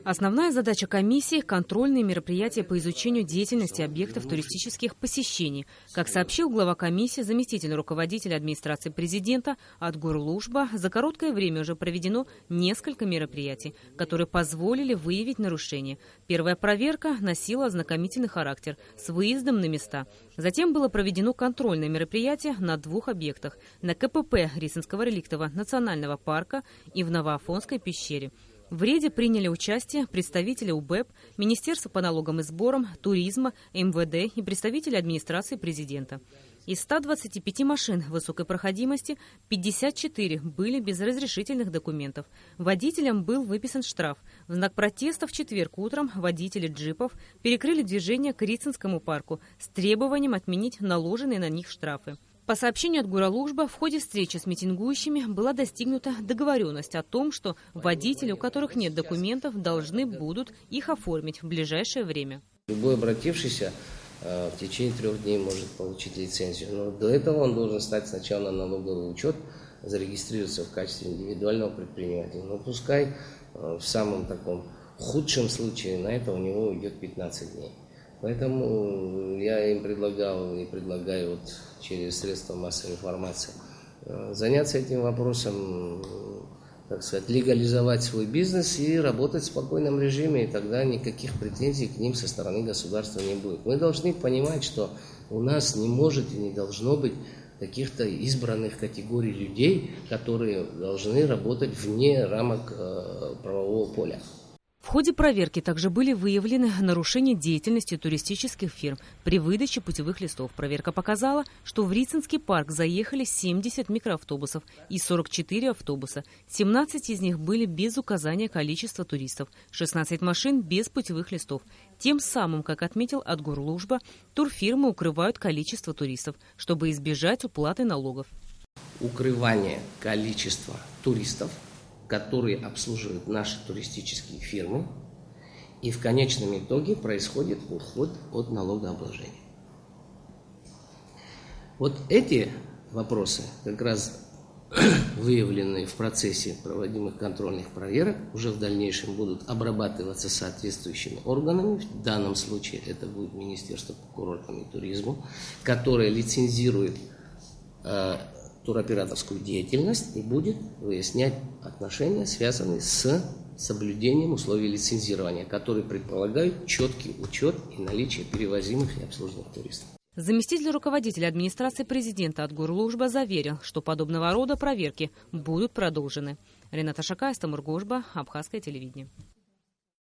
Основная задача комиссии – контрольные мероприятия по изучению деятельности объектов туристических посещений. Как сообщил глава комиссии, заместитель руководителя администрации президента Адгур Лужба, за короткое время уже проведено несколько мероприятий, которые позволили выявить нарушения. Первая проверка носила ознакомительный характер с выездом на места. Затем было проведено контрольное мероприятие на 2 объектах – на КПП Рицинского реликтового национального парка и в Новоафонской пещере. В рейде приняли участие представители УБЭП, Министерства по налогам и сборам, туризма, МВД и представители администрации президента. Из 125 машин высокой проходимости 54 были без разрешительных документов. Водителям был выписан штраф. В знак протеста в четверг утром водители джипов перекрыли движение к Рицинскому парку с требованием отменить наложенные на них штрафы. По сообщению Адгура Лужба, в ходе встречи с митингующими была достигнута договоренность о том, что водители, у которых нет документов, должны будут их оформить в ближайшее время. Любой обратившийся в течение 3 дней может получить лицензию. Но до этого он должен стать сначала на налоговый учет, зарегистрироваться в качестве индивидуального предпринимателя. Но пускай в самом таком худшем случае на это у него уйдет 15 дней. Поэтому я им предлагал и предлагаю через средства массовой информации заняться этим вопросом, так сказать, легализовать свой бизнес и работать в спокойном режиме, и тогда никаких претензий к ним со стороны государства не будет. Мы должны понимать, что у нас не может и не должно быть каких-то избранных категорий людей, которые должны работать вне рамок правового поля. В ходе проверки также были выявлены нарушения деятельности туристических фирм при выдаче путевых листов. Проверка показала, что в Рицинский парк заехали 70 микроавтобусов и 44 автобуса. 17 из них были без указания количества туристов, 16 машин без путевых листов. Тем самым, как отметил Адгур Лужба, турфирмы укрывают количество туристов, чтобы избежать уплаты налогов. Укрывание количества туристов, которые обслуживают наши туристические фирмы, и в конечном итоге происходит уход от налогообложения. Вот эти вопросы, как раз выявленные в процессе проводимых контрольных проверок, уже в дальнейшем будут обрабатываться соответствующими органами. В данном случае это будет Министерство по курортам и туризму, которое лицензирует туроператорскую деятельность и будет выяснять отношения, связанные с соблюдением условий лицензирования, которые предполагают четкий учет и наличие перевозимых и обслуженных туристов. Заместитель руководителя администрации президента Адгур Лужба заверил, что подобного рода проверки будут продолжены. Рената Шакаева, Тамур Гошба, Абхазское телевидение.